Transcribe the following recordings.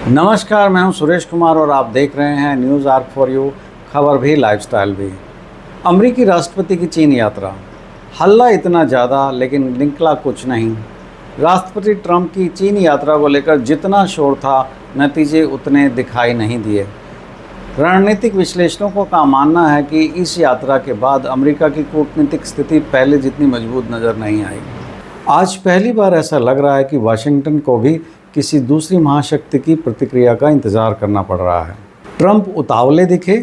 नमस्कार, मैं हूं सुरेश कुमार और आप देख रहे हैं न्यूज़ आर्क फॉर यू, खबर भी लाइफस्टाइल भी। अमेरिकी राष्ट्रपति की चीन यात्रा, हल्ला इतना ज़्यादा लेकिन निकला कुछ नहीं। राष्ट्रपति ट्रंप की चीन यात्रा को लेकर जितना शोर था, नतीजे उतने दिखाई नहीं दिए। रणनीतिक विश्लेषकों का मानना है कि इस यात्रा के बाद अमेरिका की कूटनीतिक स्थिति पहले जितनी मजबूत नज़र नहीं आई। आज पहली बार ऐसा लग रहा है कि वाशिंगटन को भी किसी दूसरी महाशक्ति की प्रतिक्रिया का इंतजार करना पड़ रहा है। ट्रंप उतावले दिखे,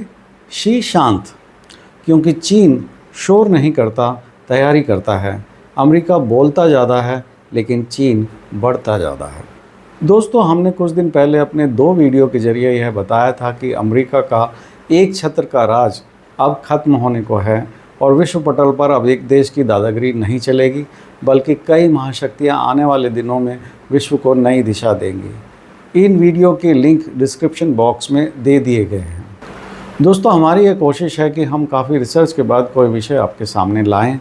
शी शांत, क्योंकि चीन शोर नहीं करता, तैयारी करता है। अमेरिका बोलता ज़्यादा है लेकिन चीन बढ़ता ज़्यादा है। दोस्तों, हमने कुछ दिन पहले अपने 2 वीडियो के जरिए यह बताया था कि अमेरिका का एक छत्र का राज अब खत्म होने को है और विश्व पटल पर अब एक देश की दादागिरी नहीं चलेगी, बल्कि कई महाशक्तियां आने वाले दिनों में विश्व को नई दिशा देंगी। इन वीडियो के लिंक डिस्क्रिप्शन बॉक्स में दे दिए गए हैं। दोस्तों, हमारी ये कोशिश है कि हम काफ़ी रिसर्च के बाद कोई विषय आपके सामने लाएं।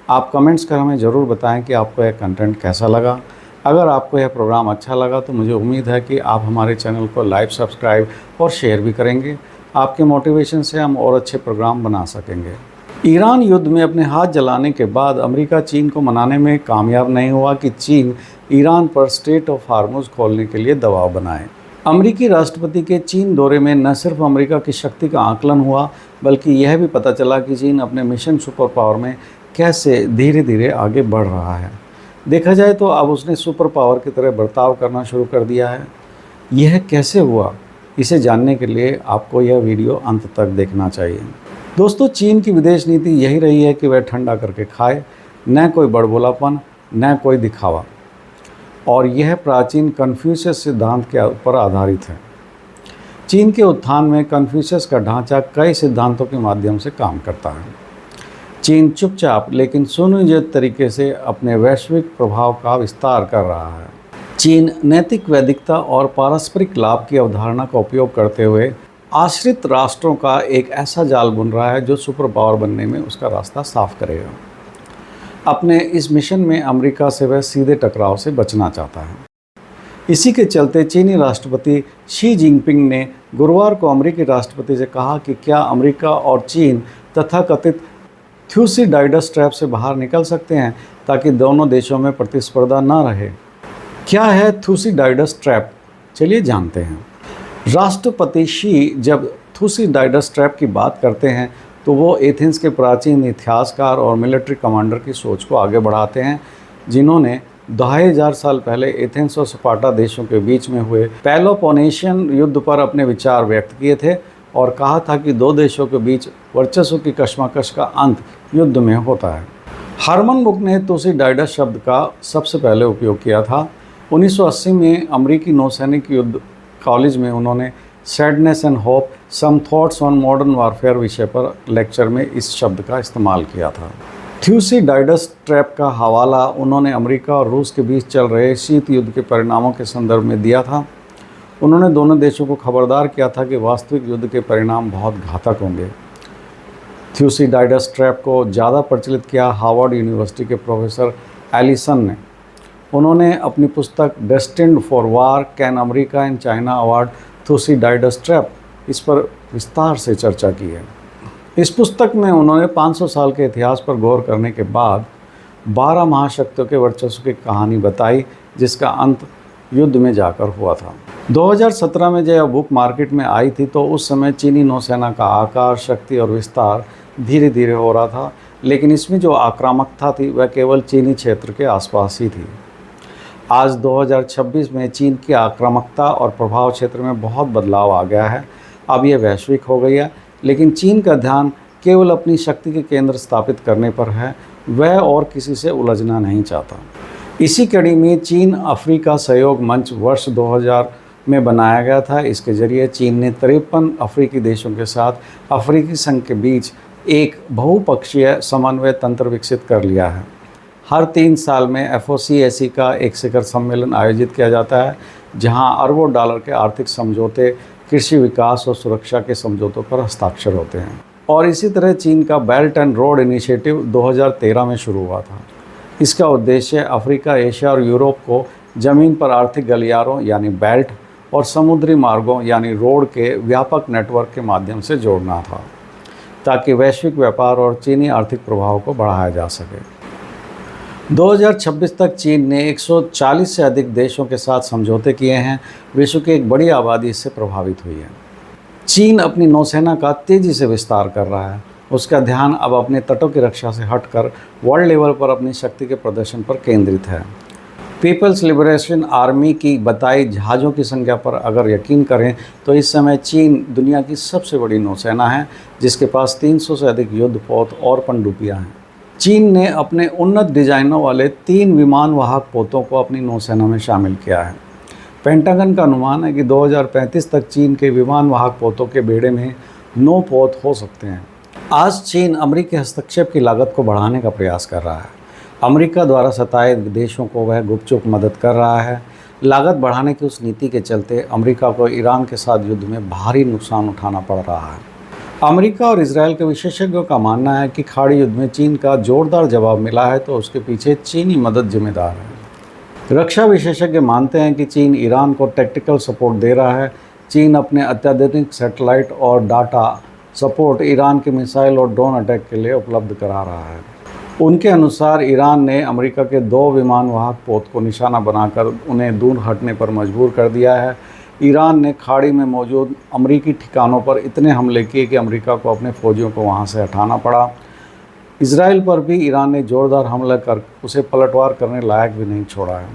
आप कमेंट्स कर हमें ज़रूर बताएं कि आपको यह कंटेंट कैसा लगा। अगर आपको यह प्रोग्राम अच्छा लगा तो मुझे उम्मीद है कि आप हमारे चैनल को लाइक, सब्सक्राइब और शेयर भी करेंगे। आपके मोटिवेशन से हम और अच्छे प्रोग्राम बना सकेंगे। ईरान युद्ध में अपने हाथ जलाने के बाद अमेरिका चीन को मनाने में कामयाब नहीं हुआ कि चीन ईरान पर स्ट्रेट ऑफ हार्मुज़ खोलने के लिए दबाव बनाए। अमेरिकी राष्ट्रपति के चीन दौरे में न सिर्फ अमेरिका की शक्ति का आकलन हुआ, बल्कि यह भी पता चला कि चीन अपने मिशन सुपर पावर में कैसे धीरे धीरे आगे बढ़ रहा है। देखा जाए तो अब उसने सुपर पावर की तरह बर्ताव करना शुरू कर दिया है। यह कैसे हुआ, इसे जानने के लिए आपको यह वीडियो अंत तक देखना चाहिए। दोस्तों, चीन की विदेश नीति यही रही है कि वह ठंडा करके खाए, न कोई बड़बोलापन, न कोई दिखावा, और यह प्राचीन कन्फ्यूशियस सिद्धांत के ऊपर आधारित है। चीन के उत्थान में कन्फ्यूशियस का ढांचा कई सिद्धांतों के माध्यम से काम करता है। चीन चुपचाप लेकिन सुनियोजित तरीके से अपने वैश्विक प्रभाव का विस्तार कर रहा है। चीन नैतिक वैधिकता और पारस्परिक लाभ की अवधारणा का उपयोग करते हुए आश्रित राष्ट्रों का एक ऐसा जाल बुन रहा है जो सुपर पावर बनने में उसका रास्ता साफ करेगा। अपने इस मिशन में अमेरिका से वह सीधे टकराव से बचना चाहता है। इसी के चलते चीनी राष्ट्रपति शी जिनपिंग ने गुरुवार को अमेरिकी राष्ट्रपति से कहा कि क्या अमेरिका और चीन तथाकथित थ्यूसिडाइडस ट्रैप से बाहर निकल सकते हैं ताकि दोनों देशों में प्रतिस्पर्धा न रहे। क्या है थ्यूसिडाइडस ट्रैप, चलिए जानते हैं। राष्ट्रपति शी जब थ्यूसिडाइडस ट्रैप की बात करते हैं तो वो एथेंस के प्राचीन इतिहासकार और मिलिट्री कमांडर की सोच को आगे बढ़ाते हैं, जिन्होंने 2000 साल पहले एथेंस और स्पार्टा देशों के बीच में हुए पेलोपोनेशियन युद्ध पर अपने विचार व्यक्त किए थे और कहा था कि 2 देशों के बीच वर्चस्व की कशमकश का अंत युद्ध में होता है। हरमन बुक ने थ्यूसिडाइडस शब्द का सबसे पहले उपयोग किया था। 1980 में अमेरिकी नौसैनिक युद्ध कॉलेज में उन्होंने sadness and hope some thoughts on modern warfare विषय पर लेक्चर में इस शब्द का इस्तेमाल किया था। थ्यूसिडाइडस ट्रैप का हवाला उन्होंने अमेरिका और रूस के बीच चल रहे शीत युद्ध के परिणामों के संदर्भ में दिया था। उन्होंने दोनों देशों को खबरदार किया था कि वास्तविक युद्ध के परिणाम बहुत घातक होंगे। थ्यूसिडाइडस ट्रैप को ज़्यादा प्रचलित किया हार्वर्ड यूनिवर्सिटी के प्रोफेसर एलिसन ने। उन्होंने अपनी पुस्तक destined for war can America and China avoid Thucydides trap इस पर विस्तार से चर्चा की है। इस पुस्तक में उन्होंने 500 साल के इतिहास पर गौर करने के बाद 12 महाशक्तियों के वर्चस्व की कहानी बताई, जिसका अंत युद्ध में जाकर हुआ था। 2017 में जब यह बुक मार्केट में आई थी तो उस समय चीनी नौसेना का आकार, शक्ति और विस्तार धीरे धीरे हो रहा था, लेकिन इसमें जो आक्रामकता थी वह केवल चीनी क्षेत्र के आसपास ही थी। आज 2026 में चीन की आक्रामकता और प्रभाव क्षेत्र में बहुत बदलाव आ गया है। अब यह वैश्विक हो गई है, लेकिन चीन का ध्यान केवल अपनी शक्ति के केंद्र स्थापित करने पर है। वह और किसी से उलझना नहीं चाहता। इसी कड़ी में चीन अफ्रीका सहयोग मंच वर्ष 2000 में बनाया गया था। इसके जरिए चीन ने 53 अफ्रीकी देशों के साथ अफ्रीकी संघ के बीच एक बहुपक्षीय समन्वय तंत्र विकसित कर लिया है। हर 3 साल में FOCAC का एक शिखर सम्मेलन आयोजित किया जाता है, जहां अरबों डॉलर के आर्थिक समझौते, कृषि विकास और सुरक्षा के समझौतों पर हस्ताक्षर होते हैं। और इसी तरह चीन का बेल्ट एंड रोड इनिशिएटिव 2013 में शुरू हुआ था। इसका उद्देश्य अफ्रीका, एशिया और यूरोप को ज़मीन पर आर्थिक गलियारों यानी बेल्ट और समुद्री मार्गों यानी रोड के व्यापक नेटवर्क के माध्यम से जोड़ना था, ताकि वैश्विक व्यापार और चीनी आर्थिक प्रभाव को बढ़ाया जा सके। 2026 तक चीन ने 140 से अधिक देशों के साथ समझौते किए हैं। विश्व की एक बड़ी आबादी इससे प्रभावित हुई है। चीन अपनी नौसेना का तेज़ी से विस्तार कर रहा है। उसका ध्यान अब अपने तटों की रक्षा से हटकर वर्ल्ड लेवल पर अपनी शक्ति के प्रदर्शन पर केंद्रित है। पीपल्स लिबरेशन आर्मी की बताई जहाज़ों की संख्या पर अगर यकीन करें तो इस समय चीन दुनिया की सबसे बड़ी नौसेना है, जिसके पास 300 से अधिक युद्धपोत और पनडुब्बियां हैं। चीन ने अपने उन्नत डिजाइनों वाले 3 विमान वाहक पोतों को अपनी नौसेना में शामिल किया है। पेंटागन का अनुमान है कि 2035 तक चीन के विमान वाहक पोतों के बेड़े में 9 पोत हो सकते हैं। आज चीन अमेरिकी हस्तक्षेप की लागत को बढ़ाने का प्रयास कर रहा है। अमेरिका द्वारा सताए देशों को वह गुपचुप मदद कर रहा है। लागत बढ़ाने की उस नीति के चलते अमेरिका को ईरान के साथ युद्ध में भारी नुकसान उठाना पड़ रहा है। अमेरिका और इजरायल के विशेषज्ञों का मानना है कि खाड़ी युद्ध में चीन का जोरदार जवाब मिला है, तो उसके पीछे चीनी मदद जिम्मेदार है। रक्षा विशेषज्ञ मानते हैं कि चीन ईरान को टैक्टिकल सपोर्ट दे रहा है। चीन अपने अत्याधुनिक सैटेलाइट और डाटा सपोर्ट ईरान के मिसाइल और ड्रोन अटैक के लिए उपलब्ध करा रहा है। उनके अनुसार ईरान ने अमेरिका के 2 विमान वाहक पोत को निशाना बनाकर उन्हें दूर हटने पर मजबूर कर दिया है। ईरान ने खाड़ी में मौजूद अमेरिकी ठिकानों पर इतने हमले किए कि अमेरिका को अपने फौजियों को वहां से हटाना पड़ा। इजराइल पर भी ईरान ने जोरदार हमला कर उसे पलटवार करने लायक भी नहीं छोड़ा है।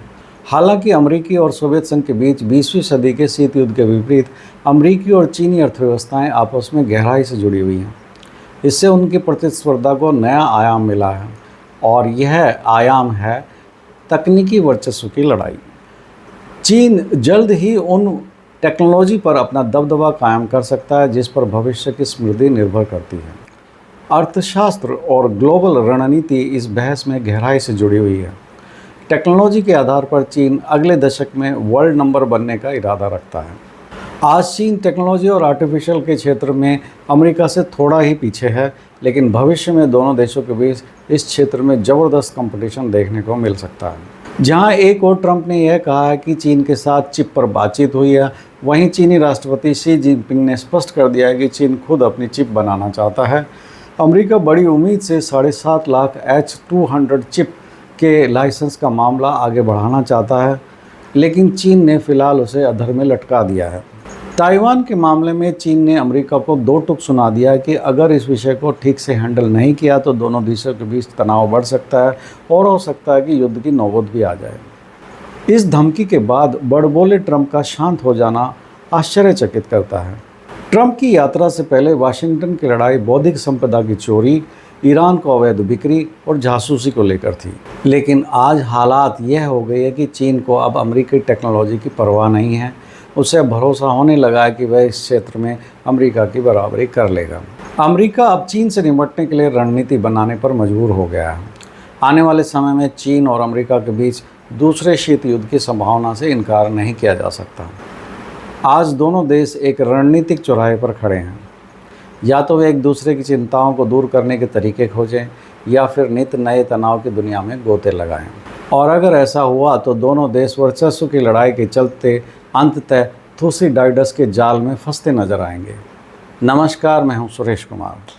हालांकि अमेरिकी और सोवियत संघ के बीच 20वीं सदी के शीत युद्ध के विपरीत अमेरिकी और चीनी अर्थव्यवस्थाएं आपस में गहराई से जुड़ी हुई हैं। इससे उनकी प्रतिस्पर्धा को नया आयाम मिला है, और यह आयाम है तकनीकी वर्चस्व की लड़ाई। चीन जल्द ही उन टेक्नोलॉजी पर अपना दबदबा कायम कर सकता है जिस पर भविष्य की समृद्धि निर्भर करती है। अर्थशास्त्र और ग्लोबल रणनीति इस बहस में गहराई से जुड़ी हुई है। टेक्नोलॉजी के आधार पर चीन अगले दशक में वर्ल्ड नंबर बनने का इरादा रखता है। आज चीन टेक्नोलॉजी और आर्टिफिशियल के क्षेत्र में अमेरिका से थोड़ा ही पीछे है, लेकिन भविष्य में दोनों देशों के बीच इस क्षेत्र में ज़बरदस्त कंपटीशन देखने को मिल सकता है। जहां एक और ट्रंप ने यह कहा है कि चीन के साथ चिप पर बातचीत हुई है, वहीं चीनी राष्ट्रपति शी जिनपिंग ने स्पष्ट कर दिया है कि चीन खुद अपनी चिप बनाना चाहता है। अमेरिका बड़ी उम्मीद से 7.5 लाख H-200 चिप के लाइसेंस का मामला आगे बढ़ाना चाहता है, लेकिन चीन ने फिलहाल उसे अधर में लटका दिया है। ताइवान के मामले में चीन ने अमेरिका को 2 टूक सुना दिया है कि अगर इस विषय को ठीक से हैंडल नहीं किया तो दोनों देशों के बीच तनाव बढ़ सकता है और हो सकता है कि युद्ध की नौबत भी आ जाए। इस धमकी के बाद बड़बोले ट्रंप का शांत हो जाना आश्चर्यचकित करता है। ट्रंप की यात्रा से पहले वाशिंगटन की लड़ाई बौद्धिक संपदा की चोरी, ईरान को अवैध बिक्री और जासूसी को लेकर थी, लेकिन आज हालात यह हो गई है कि चीन को अब अमेरिकी टेक्नोलॉजी की परवाह नहीं है। उसे भरोसा होने लगा है कि वह इस क्षेत्र में अमेरिका की बराबरी कर लेगा। अमेरिका अब चीन से निपटने के लिए रणनीति बनाने पर मजबूर हो गया है। आने वाले समय में चीन और अमेरिका के बीच दूसरे शीत युद्ध की संभावना से इनकार नहीं किया जा सकता। आज दोनों देश एक रणनीतिक चौराहे पर खड़े हैं। या तो वे एक दूसरे की चिंताओं को दूर करने के तरीके खोजें या फिर नित नए तनाव की दुनिया में गोते लगाएं। और अगर ऐसा हुआ तो दोनों देश वर्चस्व की लड़ाई के चलते अंततः थूसीडाइडस के जाल में फंसते नजर आएंगे। नमस्कार, मैं हूं सुरेश कुमार।